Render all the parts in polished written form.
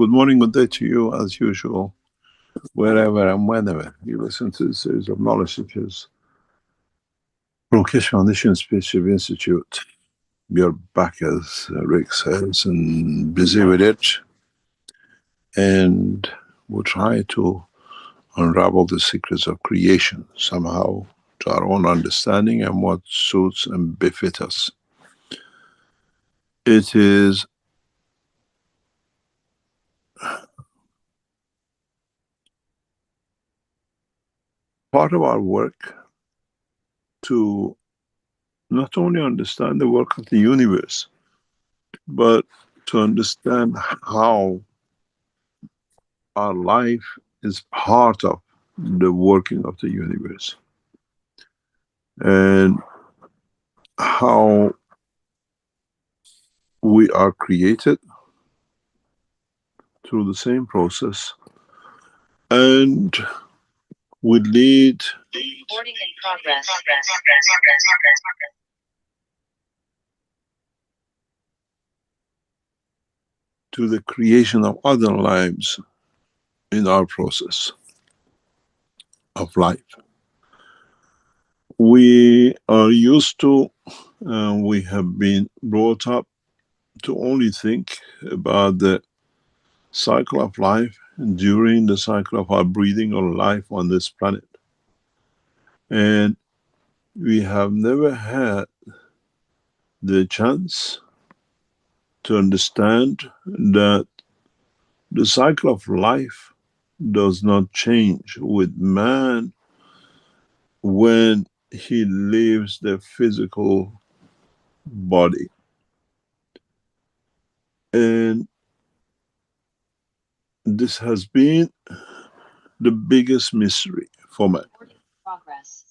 Good morning, good day to you, as usual, wherever and whenever you listen to the series of knowledge teachers from Keshe Foundation Spaceship Institute. You're back, as Rick says, and busy with it. And we'll try to unravel the secrets of creation somehow to our own understanding and what suits and befits us. It is part of our work to not only understand the work of the universe, but to understand how our life is part of the working of the universe, and how we are created through the same process, and we lead Recording in progress. to the creation of other lives in our process of life. We are used to, we have been brought up to only think about the cycle of life during the cycle of our breathing or life on this planet. And we have never had the chance to understand that the cycle of life does not change with man when he leaves the physical body. And this has been the biggest mystery for man. Progress.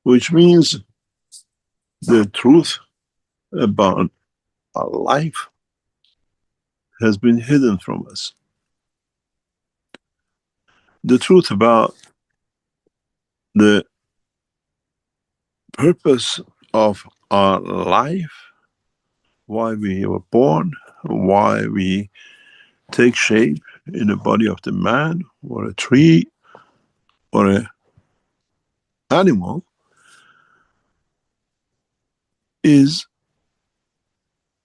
Which means the truth about our life has been hidden from us. The truth about the purpose of our life, why we were born, why we take shape in the body of the man or a tree or an animal, is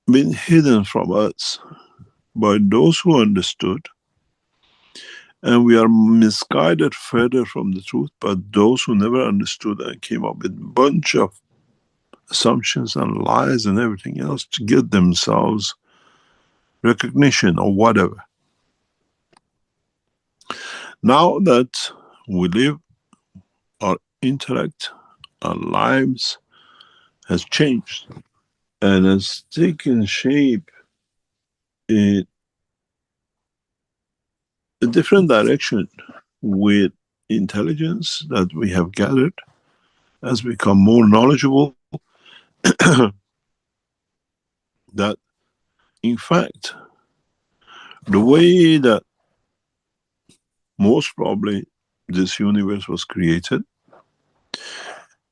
been hidden from us by those who understood, and we are misguided further from the truth by those who never understood and came up with a bunch of assumptions and lies and everything else to get themselves recognition or whatever. Now that we live, our intellect, our lives has changed and has taken shape in a different direction with intelligence that we have gathered as we become more knowledgeable, that in fact the way that most probably this universe was created,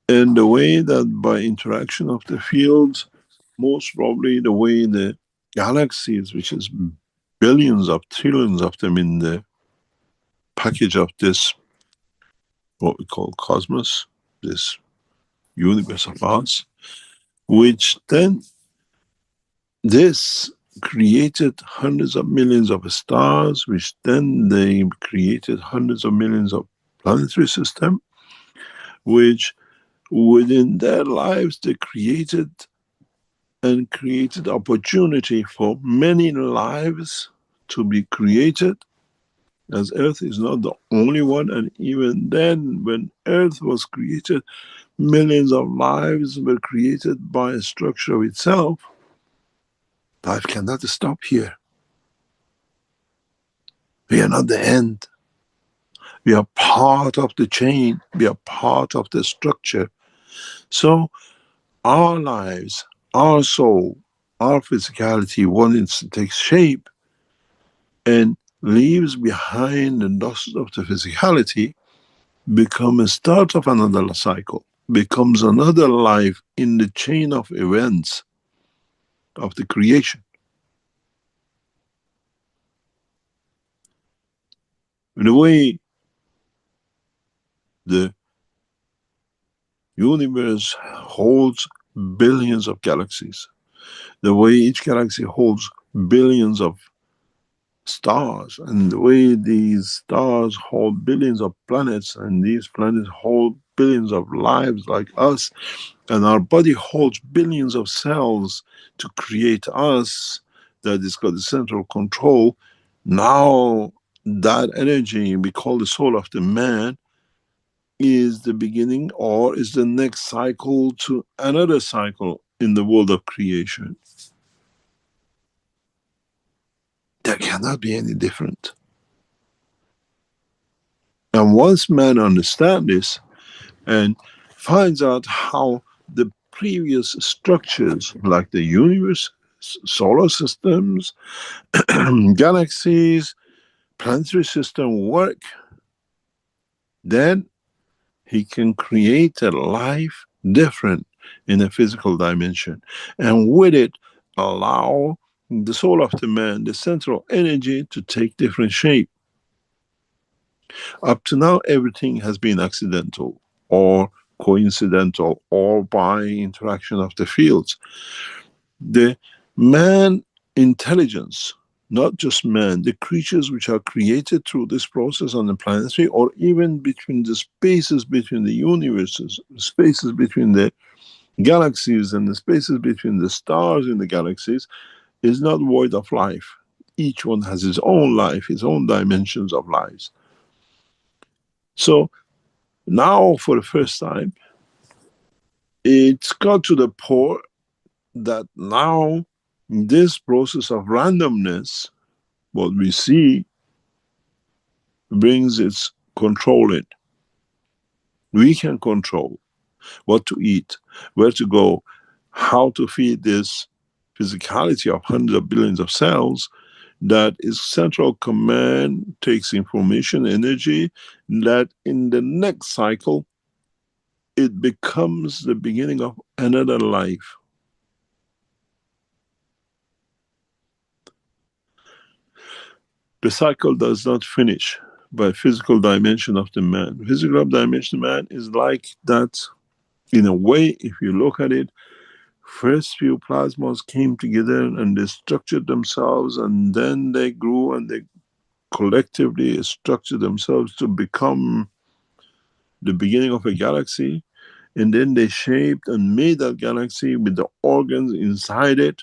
and the way that by interaction of the fields, most probably the way the galaxies, which is billions of trillions of them in the package of this, what we call cosmos, this universe of ours, which then this created hundreds of millions of stars, which then they created hundreds of millions of planetary system, which within their lives they created opportunity for many lives to be created, as Earth is not the only one. And even then, when Earth was created, millions of lives were created by a structure of itself. Life cannot stop here. We are not the end. We are part of the chain. We are part of the structure. So our lives, our soul, our physicality, once it takes shape and leaves behind the dust of the physicality, become a start of another cycle, becomes another life in the chain of events of the creation. the way the universe holds billions of galaxies, the way each galaxy holds billions of stars, and the way these stars hold billions of planets, and these planets hold billions of lives like us, and our body holds billions of cells to create us, that is got the central control. Now that energy we call the soul of the man is the beginning or is the next cycle to another cycle in the world of creation. There cannot be any different. And once man understands this and finds out how the previous structures, like the universe, solar systems, galaxies, planetary system work, then he can create a life different in a physical dimension. And with it, allow the soul of the man, the central energy, to take different shape. Up to now, everything has been accidental or coincidental or by interaction of the fields. The man intelligence, not just man, the creatures which are created through this process on the planetary, or even between the spaces between the universes, spaces between the galaxies and the spaces between the stars in the galaxies, is not void of life. Each one has its own life, its own dimensions of lives. So now, for the first time, it's got to the point that now this process of randomness, what we see, brings its control in. We can control what to eat, where to go, how to feed this physicality of hundreds of billions of cells. That is central command, takes information, energy, that in the next cycle, it becomes the beginning of another life. The cycle does not finish by physical dimension of the man. Physical dimension of man is like that in a way, if you look at it. First few plasmas came together and they structured themselves, and then they grew and they collectively structured themselves to become the beginning of a galaxy. And then they shaped and made that galaxy with the organs inside it,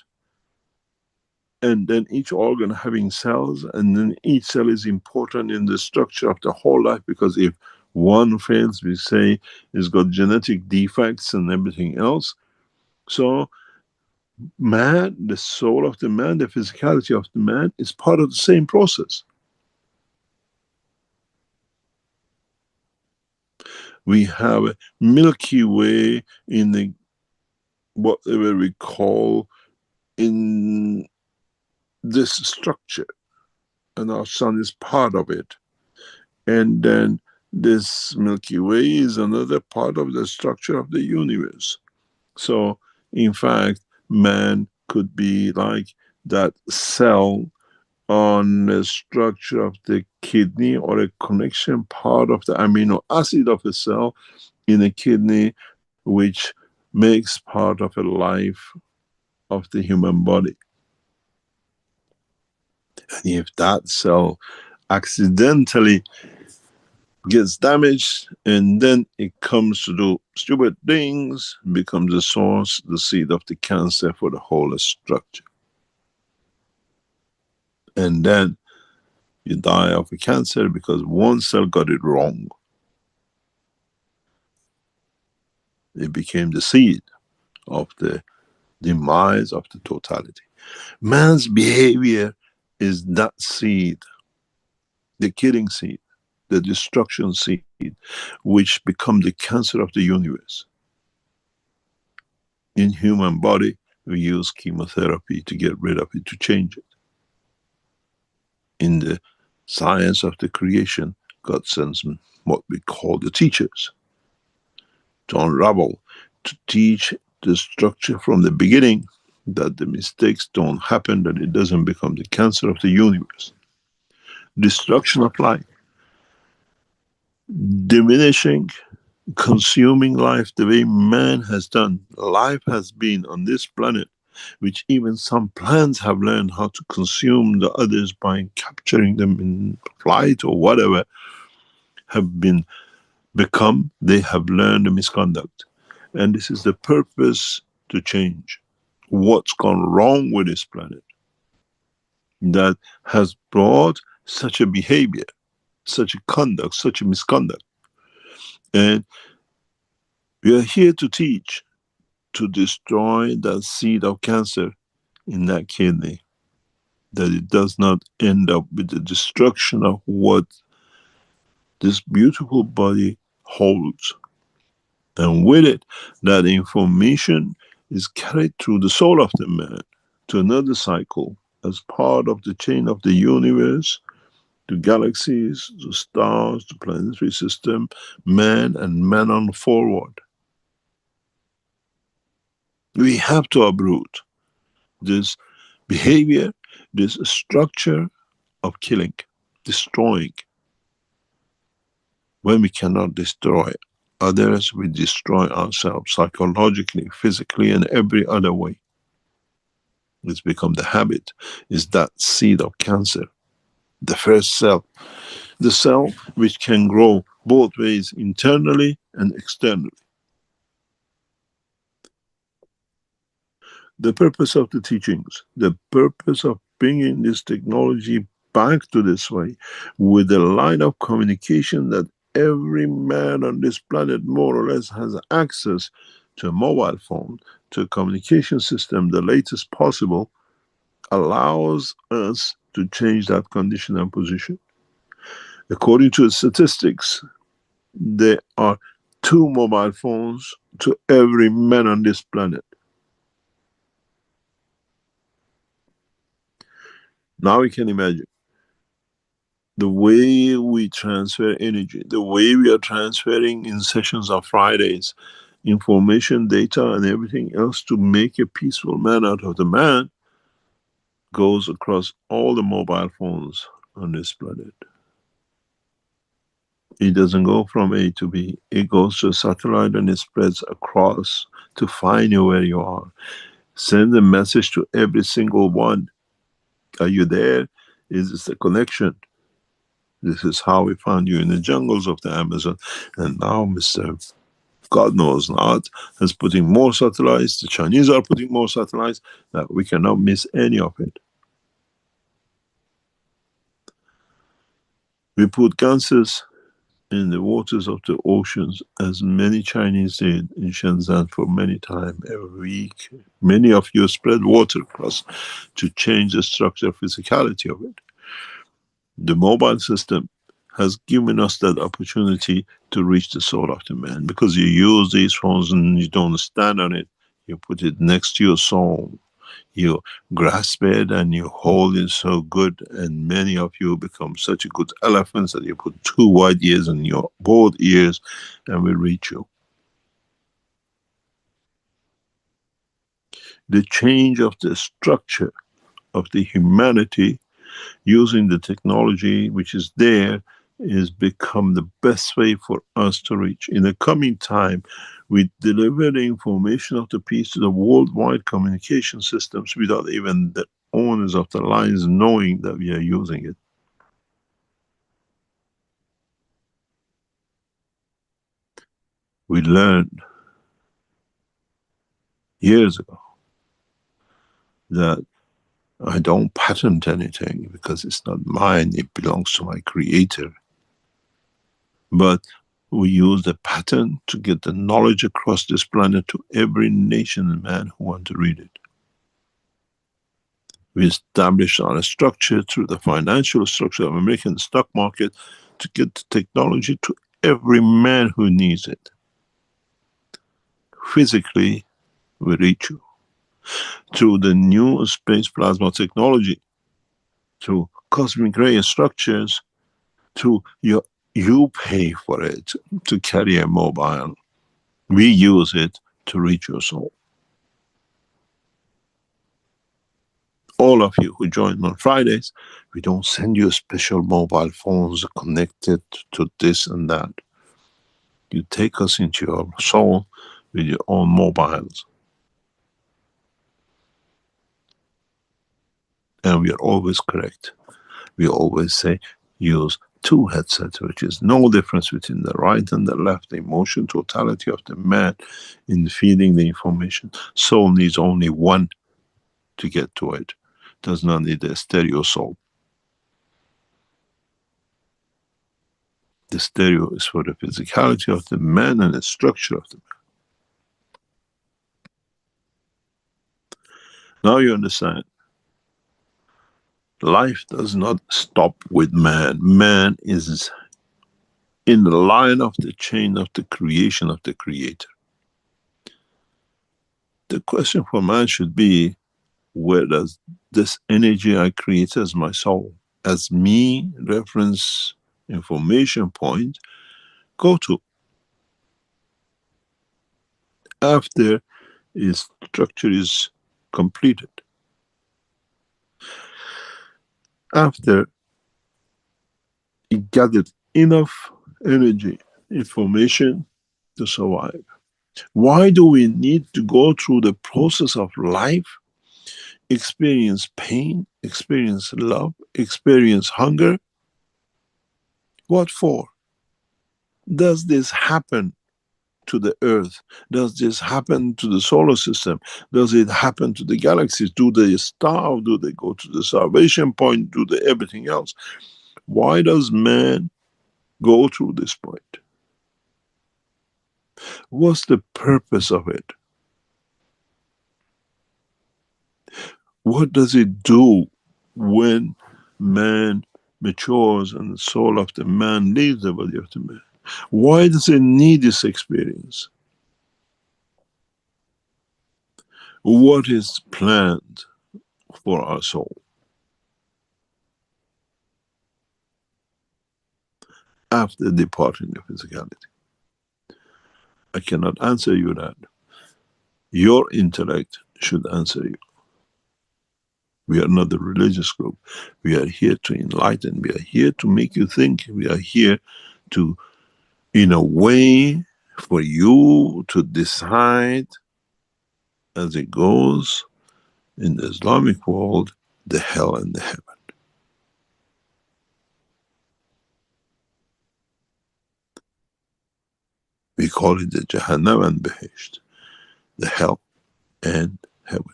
and then each organ having cells, and then each cell is important in the structure of the whole life, because if one fails, we say it's got genetic defects and everything else. So man, the soul of the man, the physicality of the man, is part of the same process. We have a Milky Way in the whatever we call in this structure, and our sun is part of it. And then this Milky Way is another part of the structure of the universe. So, in fact, man could be like that cell on the structure of the kidney, or a connection part of the amino acid of a cell in a kidney, which makes part of a life of the human body. And if that cell accidentally gets damaged and then it comes to do stupid things, becomes the source, the seed of the cancer for the whole structure. And then you die of a cancer because one cell got it wrong. It became the seed of the demise of the totality. Man's behavior is that seed, the killing seed, the destruction seed, which become the cancer of the universe. In human body, we use chemotherapy to get rid of it, to change it. In the science of the creation, God sends what we call the teachers to unravel, to teach the structure from the beginning, that the mistakes don't happen, that it doesn't become the cancer of the universe. Destruction of life. diminishing, consuming life the way man has done. Life has been on this planet, which even some plants have learned how to consume the others by capturing them in flight or whatever, have been become, they have learned the misconduct. And this is the purpose to change what's gone wrong with this planet that has brought such a behavior, such a conduct, such a misconduct. And we are here to teach, to destroy that seed of cancer in that kidney, that it does not end up with the destruction of what this beautiful body holds. And with it, that information is carried through the soul of the man to another cycle as part of the chain of the universe, to galaxies, to stars, to planetary system, man and man on forward. We have to uproot this behavior, this structure of killing, destroying. When we cannot destroy others, we destroy ourselves psychologically, physically, and every other way. It's become the habit, is that seed of cancer. The first cell, the cell which can grow both ways, internally and externally. The purpose of the teachings, the purpose of bringing this technology back to this way, with a line of communication that every man on this planet more or less has access to a mobile phone, to a communication system, the latest possible, allows us to change that condition and position. According to the statistics, there are 2 mobile phones to every man on this planet. Now we can imagine the way we transfer energy, the way we are transferring in sessions on Fridays, information, data, and everything else to make a peaceful man out of the man, goes across all the mobile phones on this planet. It doesn't go from A to B. It goes to a satellite and it spreads across to find you where you are. Send a message to every single one. Are you there? Is this a connection? This is how we found you in the jungles of the Amazon. And now Mr. God knows not is putting more satellites. The Chinese are putting more satellites, that we cannot miss any of it. We put ganses in the waters of the oceans, as many Chinese did in Shenzhen for many times every week. Many of you spread water across to change the structure, physicality of it. The mobile system has given us that opportunity to reach the soul of the man, because you use these phones and you don't stand on it. You put it next to your soul. You grasp it and you hold it so good, and many of you become such a good elephants that you put 2 wide ears in your both ears and will reach you. The change of the structure of the humanity using the technology which is there is become the best way for us to reach. In the coming time, we deliver the information of the peace to the worldwide communication systems without even the owners of the lines knowing that we are using it. We learned years ago that I don't patent anything because it's not mine, it belongs to my creator. But we use the patent to get the knowledge across this planet to every nation and man who want to read it. We established our structure through the financial structure of American stock market to get the technology to every man who needs it. Physically, we reach you. Through the new space plasma technology, through cosmic ray structures, through you pay for it to carry a mobile. We use it to reach your soul. All of you who join on Fridays, we don't send you special mobile phones connected to this and that. You take us into your soul with your own mobiles. And we are always correct. We always say use two headsets, which is no difference between the right and the left. The emotion totality of the man in feeding the information. Soul needs only one to get to it. Does not need a stereo soul. The stereo is for the physicality of the man and the structure of the man. Now you understand. Life does not stop with man. Man is in the line of the chain of the creation of the Creator. The question for man should be, where does this energy I create as my soul, as me, reference information point, go to after its structure is completed? After it gathered enough energy, information to survive. Why do we need to go through the process of life, experience pain, experience love, experience hunger? What for? Does this happen to the earth? Does this happen to the solar system? Does it happen to the galaxies? Do they starve? Do they go to the salvation point? Do they everything else? Why does man go through this point? What's the purpose of it? What does it do when man matures and the soul of the man leaves the body of the man? Why does it need this experience? What is planned for our soul after departing the physicality? I cannot answer you that. Your intellect should answer you. We are not a religious group. We are here to enlighten. We are here to make you think. We are here to, in a way, for you to decide as it goes in the Islamic world, the hell and the heaven. We call it the Jahannam and Behesht, the hell and heaven.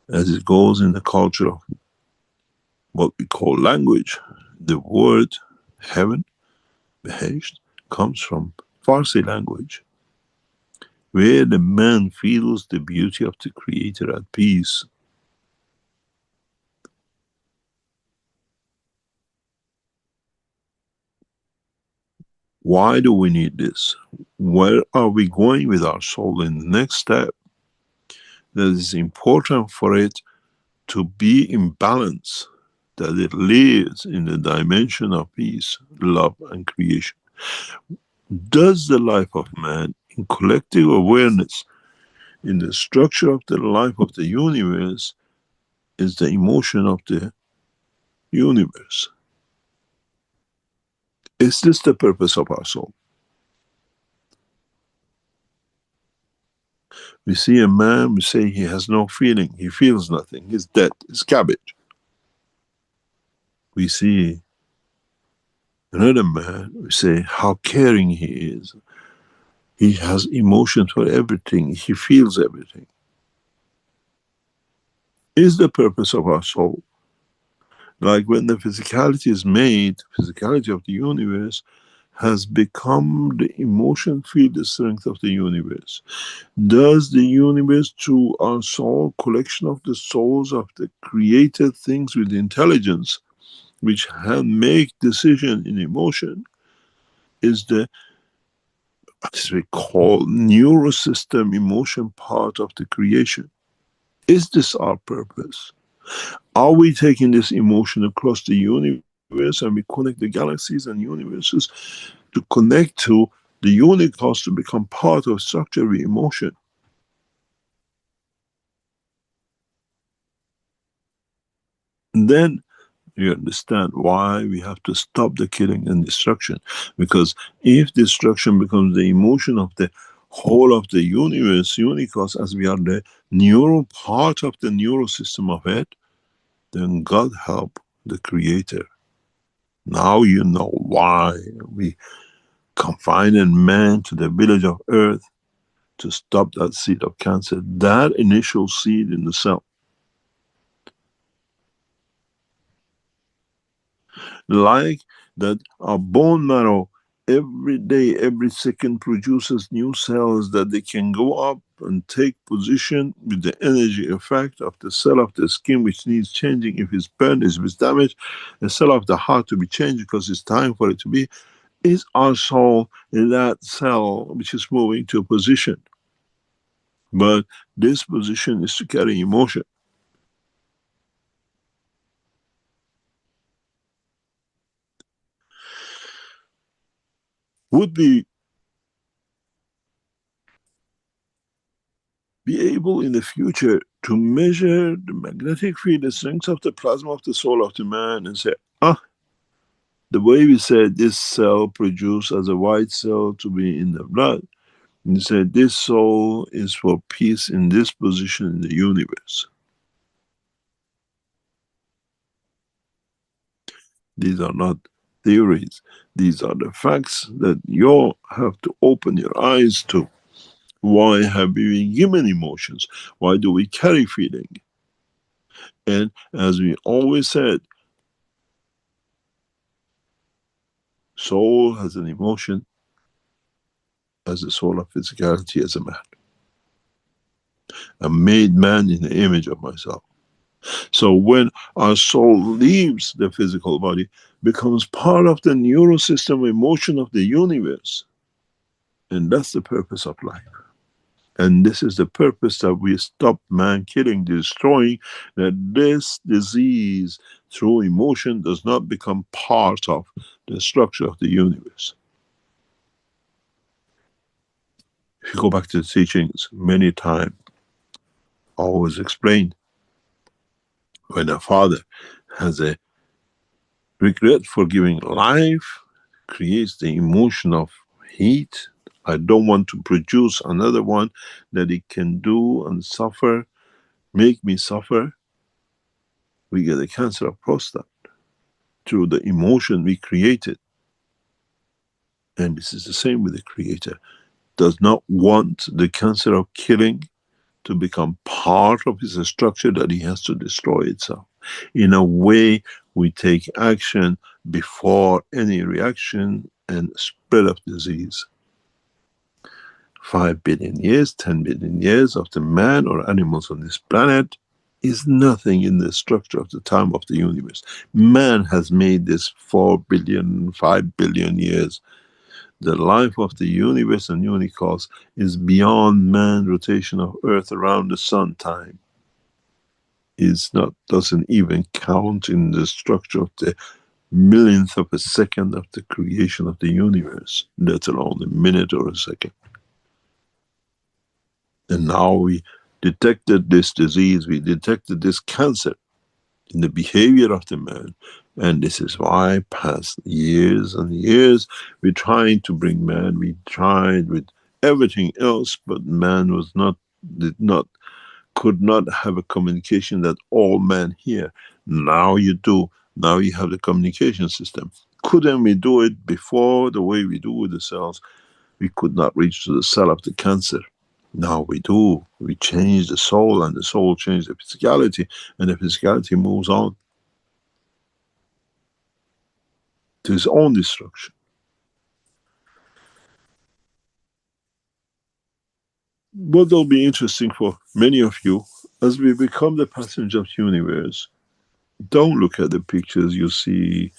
As it goes in the culture of what we call language, the word heaven, Behesht, comes from Farsi language, where the man feels the beauty of the Creator at peace. Why do we need this? Where are we going with our soul in the next step? That is important for it to be in balance, that it lives in the dimension of peace, love and creation. Does the life of man in collective awareness, in the structure of the life of the universe, is the emotion of the universe? Is this the purpose of our soul? We see a man, we say he has no feeling, he feels nothing, he's dead, he's cabbage. We see another man, we say how caring he is. He has emotions for everything, he feels everything. Is the purpose of our soul, like when the physicality is made, physicality of the universe has become the emotion field strength of the universe. Does the universe, through our soul, collection of the souls of the created things with intelligence, which make decision in emotion, is the, as we call, neurosystem emotion part of the creation? Is this our purpose? Are we taking this emotion across the universe and we connect the galaxies and universes to connect to the unicos to become part of structure with emotion? then you understand why we have to stop the killing and destruction. Because if destruction becomes the emotion of the whole of the universe, universe, as we are the neural part of the neural system of it, then God help the creator. Now you know why we confine man to the village of earth to stop that seed of cancer, that initial seed in the cell. Like that our bone marrow every day, every second produces new cells that they can go up and take position with the energy effect of the cell of the skin which needs changing if it's burned, if it's damaged, the cell of the heart to be changed because it's time for it to be, is our soul in that cell which is moving to a position. But this position is to carry emotion. Would we be able in the future to measure the magnetic field, the strength of the plasma of the soul of the man, and say, the way we said this cell produced as a white cell to be in the blood, and said this soul is for peace in this position in the universe. These are not theories. These are the facts that you have to open your eyes to. Why have we been given emotions? Why do we carry feeling? And as we always said, soul has an emotion as the soul of physicality as a man. I made man in the image of myself. So when our soul leaves the physical body, becomes part of the neural system emotion of the universe. And that's the purpose of life. And this is the purpose that we stop man killing, destroying, that this disease through emotion does not become part of the structure of the universe. If you go back to the teachings, many times, I always explain, when a father has a regret for giving life, creates the emotion of heat. I don't want to produce another one that it can do and suffer, make me suffer. We get a cancer of prostate through the emotion we created. And this is the same with the creator. Does not want the cancer of killing to become part of his structure that he has to destroy itself. In a way, we take action before any reaction and spread of disease. 5 billion years, 10 billion years of the man or animals on this planet is nothing in the structure of the time of the universe. Man has made this 4 billion, 5 billion years. The life of the universe and universe is beyond man's rotation of earth around the sun time. It's not, doesn't even count in the structure of the millionth of a second of the creation of the universe, let alone a minute or a second. And now we detected this disease, we detected this cancer in the behavior of the man. And this is why past years and years we're trying to bring man, we tried with everything else, but man was not, did not, could not have a communication that all men hear. Now you do. Now you have the communication system. Couldn't we do it before the way we do with the cells? We could not reach to the cell of the cancer. Now we do. We change the soul and the soul changes the physicality and the physicality moves on to its own destruction. What will be interesting for many of you, as we become the passenger of the universe, don't look at the pictures you see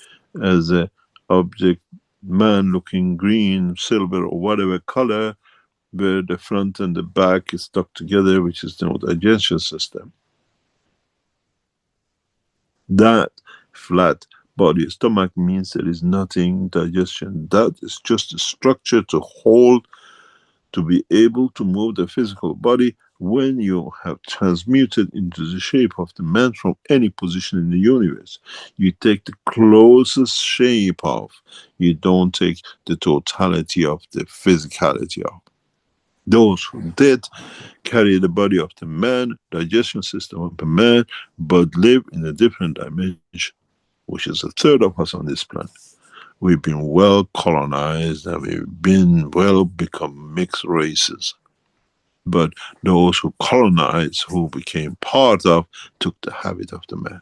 as a object, man looking green, silver or whatever color, where the front and the back is stuck together, which is the digestion system. That flat body, stomach means there is nothing digestion. That is just a structure to hold, to be able to move the physical body when you have transmuted into the shape of the man from any position in the universe, you take the closest shape of, you don't take the totality of the physicality of. Those who did carry the body of the man, digestion system of the man, but live in a different dimension, which is a third of us on this planet. We've been well colonized and we've been well become mixed races. But those who colonized, who became part of, took the habit of the man.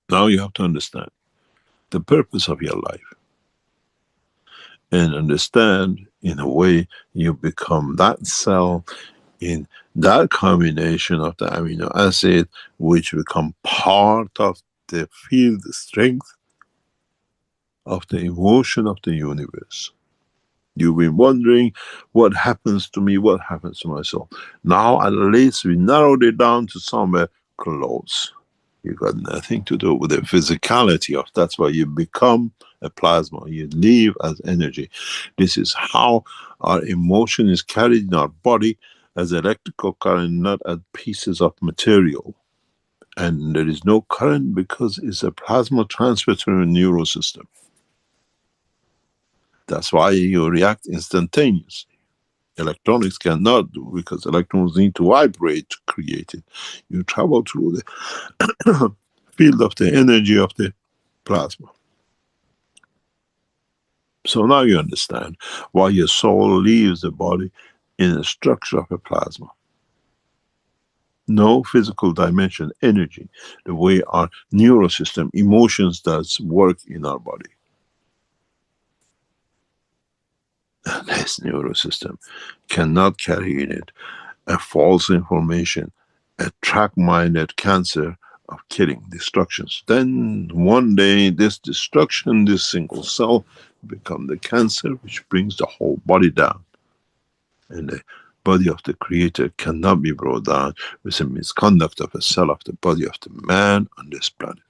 Now you have to understand the purpose of your life and understand in a way you become that cell in that combination of the amino acid which become part of the field strength of the emotion of the universe. You've been wondering what happens to me, what happens to myself. Now at least we narrowed it down to somewhere close. You got nothing to do with the physicality of, that's why you become a plasma. You live as energy. This is how our emotion is carried in our body as electrical current, not as pieces of material. And there is no current because it's a plasma transfer through a neural system. That's why you react instantaneously. Electronics cannot do, because electrons need to vibrate to create it. You travel through the field of the energy of the plasma. So now you understand why your soul leaves the body in the structure of a plasma. No physical dimension, energy, the way our neural system, emotions does work in our body. And this neural system cannot carry in it a false information, a track-minded cancer of killing, destructions. Then one day this destruction, this single cell, become the cancer which brings the whole body down. And the body of the creator cannot be brought down with the misconduct of a cell of the body of the man on this planet.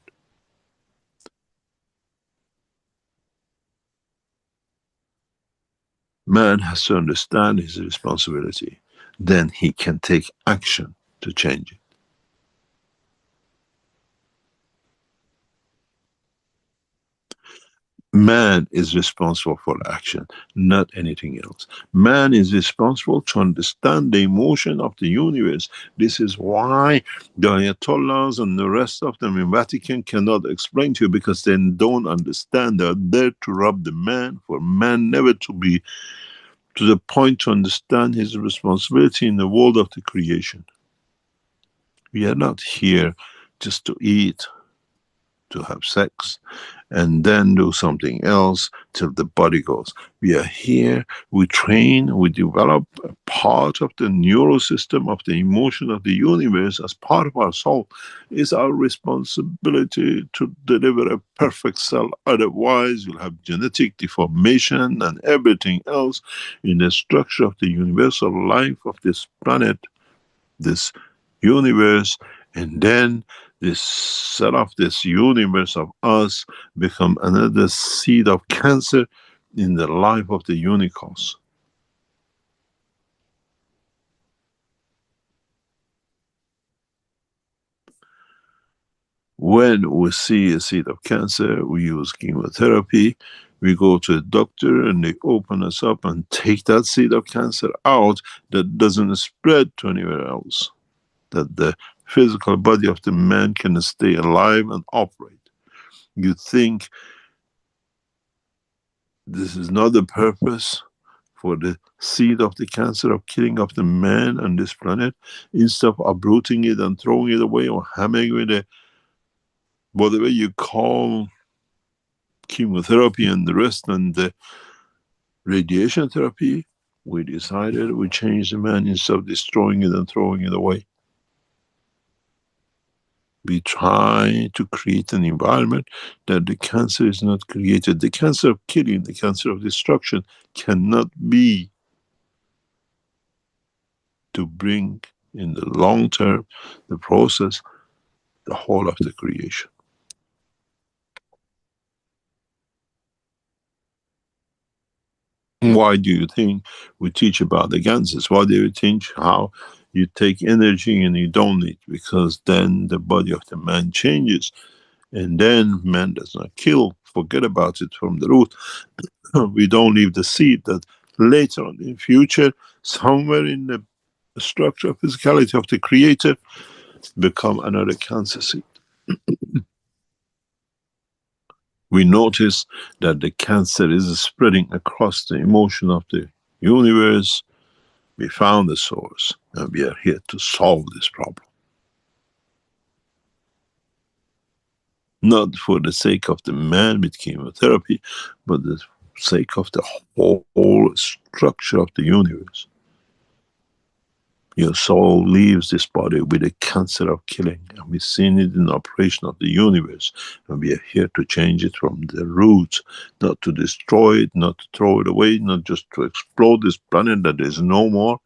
Man has to understand his responsibility. Then he can take action to change it. Man is responsible for action, not anything else. Man is responsible to understand the emotion of the universe. This is why the Ayatollahs and the rest of them in Vatican cannot explain to you, because they don't understand. They are there to rob the man, for man never to be to the point to understand his responsibility in the world of the creation. We are not here just to eat, to have sex, and then do something else till the body goes. We are here, we train, we develop a part of the neural system of the emotion of the universe as part of our soul. It's our responsibility to deliver a perfect cell. Otherwise, you'll have genetic deformation and everything else in the structure of the universal life of this planet, this universe, and then this cell of this universe of us become another seed of cancer in the life of the unicorns. When we see a seed of cancer, we use chemotherapy. We go to a doctor and they open us up and take that seed of cancer out that doesn't spread to anywhere else, that the physical body of the man can stay alive and operate. You think this is not the purpose for the seed of the cancer of killing of the man on this planet, instead of uprooting it and throwing it away or hammering with a, whatever you call, chemotherapy and the rest and the radiation therapy, we decided we change the man instead of destroying it and throwing it away. We try to create an environment that the cancer is not created. The cancer of killing, the cancer of destruction cannot be to bring in the long term the process, the whole of the creation. Why do you think we teach about the Ganses? Why do you teach how you take energy and you don't need? Because then the body of the man changes, and then man does not kill. Forget about it from the root. We don't leave the seed that later on in future, somewhere in the structure of physicality of the creator, become another cancer seed. We notice that the cancer is spreading across the emotion of the universe. We found the source, and we are here to solve this problem. Not for the sake of the man with chemotherapy, but the sake of the whole structure of the universe. Your soul leaves this body with a cancer of killing, and we've seen it in the operation of the universe. And we are here to change it from the roots, not to destroy it, not to throw it away, not just to explode this planet that is no more.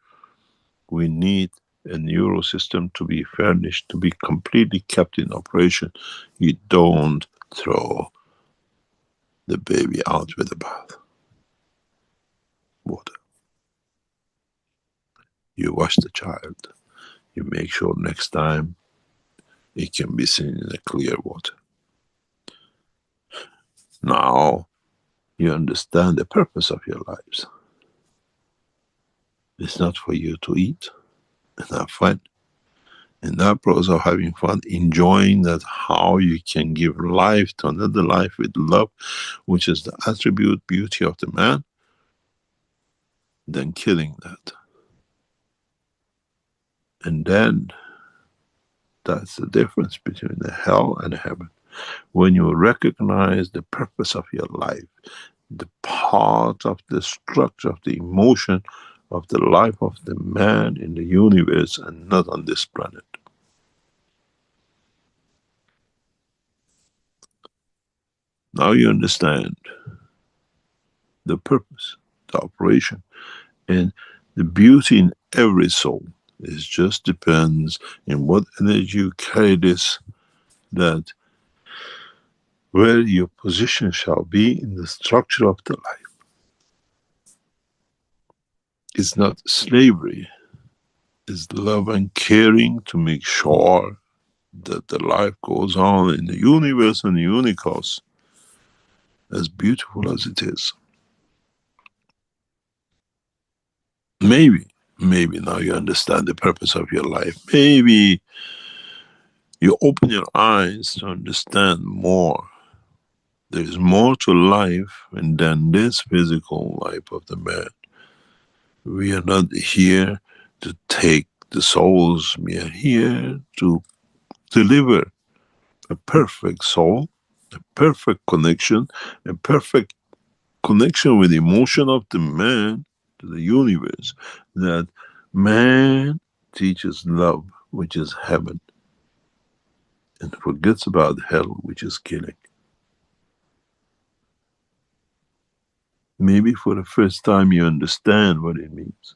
We need a neural system to be furnished, to be completely kept in operation. You don't throw the baby out with the bath water. You wash the child. You make sure next time it can be seen in a clear water. Now you understand the purpose of your lives. It's not for you to eat and have fun. In that process of having fun, enjoying that how you can give life to another life with love, which is the attribute beauty of the man, then killing that. And then that's the difference between the hell and heaven. When you recognize the purpose of your life, the part of the structure of the emotion of the life of the man in the universe and not on this planet. Now you understand the purpose, the operation, and the beauty in every soul. It just depends in what energy you carry this, that where your position shall be in the structure of the life. It's not slavery, it's love and caring to make sure that the life goes on in the universe and the unicos as beautiful as it is. Maybe, maybe now you understand the purpose of your life. Maybe you open your eyes to understand more. There is more to life than this physical life of the man. We are not here to take the souls. We are here to deliver a perfect soul, a perfect connection, a perfect connection with the emotion of the man to the universe. That man teaches love, which is heaven, and forgets about hell, which is killing. Maybe for the first time you understand what it means.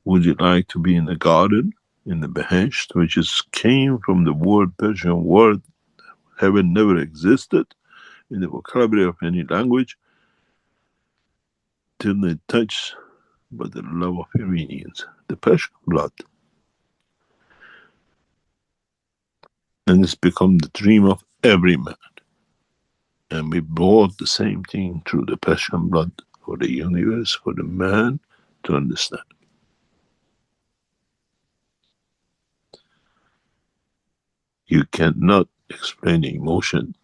Would you like to be in the garden, in the Behesht, which is came from the word Persian word, heaven never existed in the vocabulary of any language till they touch but the love of Iranians, the Persian blood. And it's become the dream of every man. And we brought the same thing through the Persian blood for the universe, for the man to understand. You cannot explain the emotion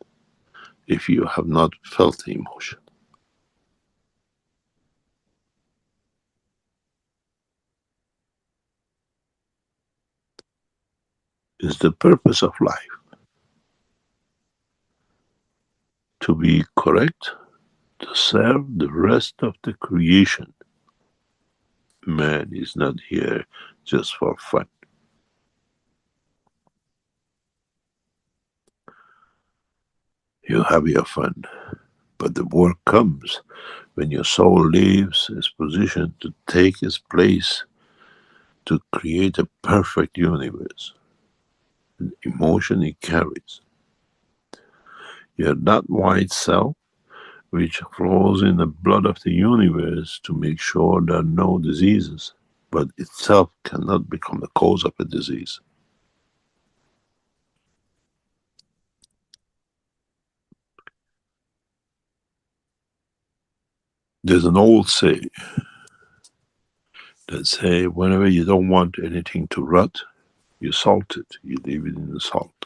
if you have not felt the emotion. It's the purpose of life to be correct, to serve the rest of the creation. Man is not here just for fun. You have your fun, but the work comes when your soul leaves its position to take its place to create a perfect universe. The emotion it carries. You're that white cell, which flows in the blood of the universe to make sure there are no diseases, but itself cannot become the cause of a disease. There's an old saying that say, whenever you don't want anything to rot, you salt it, you leave it in the salt.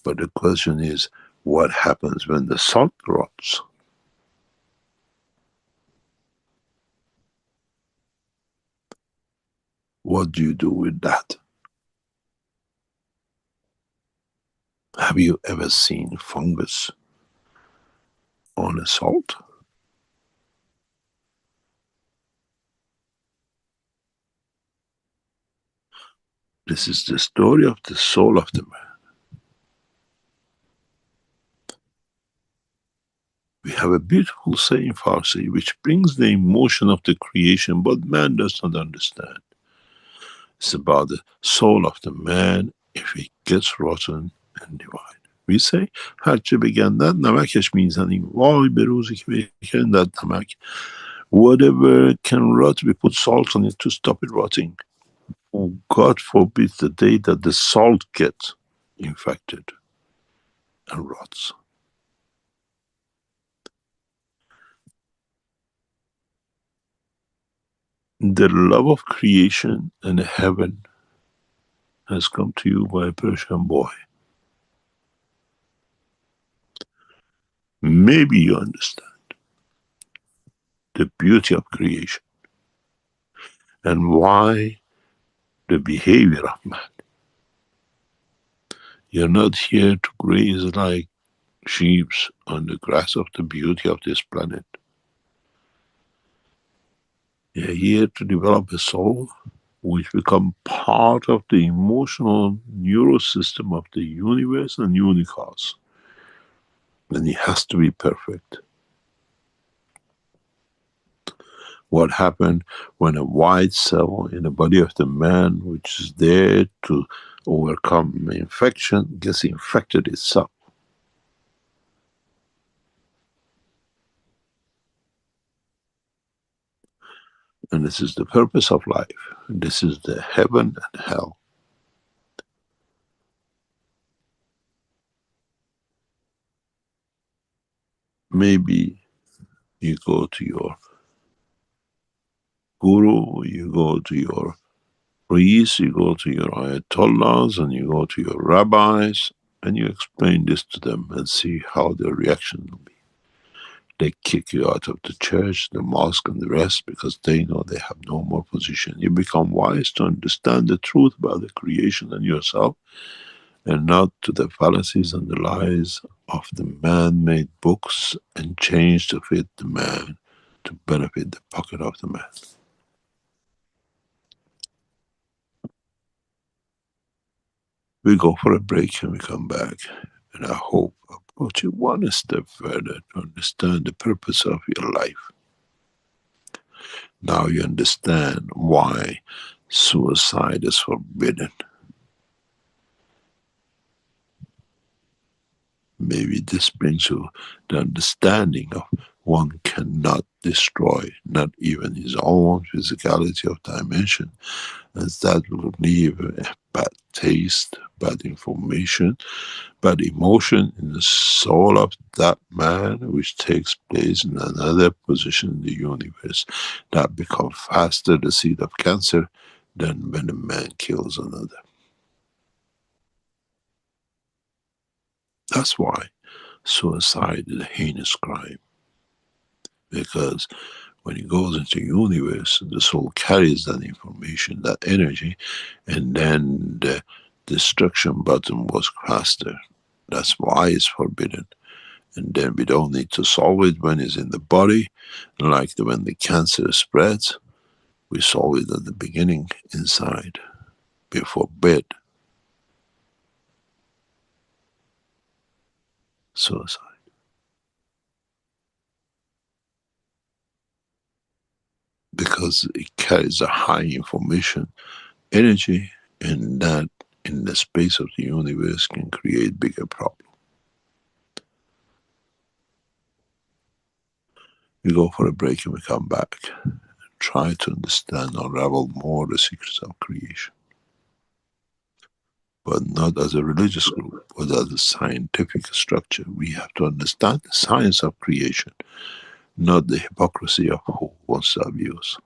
But the question is, what happens when the salt rots? What do you do with that? Have you ever seen fungus on a salt? This is the story of the soul of the man. We have a beautiful saying in Farsi which brings the emotion of the creation, but man does not understand. It's about the soul of the man if it gets rotten and divided. We say هرچه بگندد نمکش میزنیم وای به روزی که بگندد نمک. Whatever can rot, we put salt on it to stop it rotting. God forbid the day that the salt gets infected and rots. The love of creation and heaven has come to you by a Persian boy. Maybe you understand the beauty of creation and why the behavior of man. You're not here to graze like sheep on the grass of the beauty of this planet. You're here to develop a soul which become part of the emotional neurosystem of the universe and universe. And it has to be perfect. What happened when a white cell in the body of the man, which is there to overcome infection, gets infected itself? And this is the purpose of life. This is the heaven and hell. Maybe you go to your guru, you go to your priests, you go to your ayatollahs, and you go to your rabbis, and you explain this to them and see how their reaction will be. They kick you out of the church, the mosque, and the rest because they know they have no more position. You become wise to understand the truth about the creation and yourself, and not to the fallacies and the lies of the man-made books and change to fit the man, to benefit the pocket of the man. We go for a break and we come back. And I hope I brought you one step further to understand the purpose of your life. Now you understand why suicide is forbidden. Maybe this brings you the understanding of one cannot destroy not even his own physicality of dimension, as that will leave a bad taste, bad information, bad emotion in the soul of that man, which takes place in another position in the universe, that becomes faster the seed of cancer than when a man kills another. That's why suicide is a heinous crime, because when it goes into the universe, the soul carries that information, that energy, and then the destruction button was faster. That's why it's forbidden. And then we don't need to solve it when it's in the body, like when the cancer spreads. We solve it at the beginning inside. We forbid suicide. Because it carries a high information energy, and that in the space of the universe can create bigger problems. We go for a break and we come back. Try to understand, unravel more the secrets of creation. But not as a religious group, but as a scientific structure. We have to understand the science of creation, not the hypocrisy of who wants to abuse.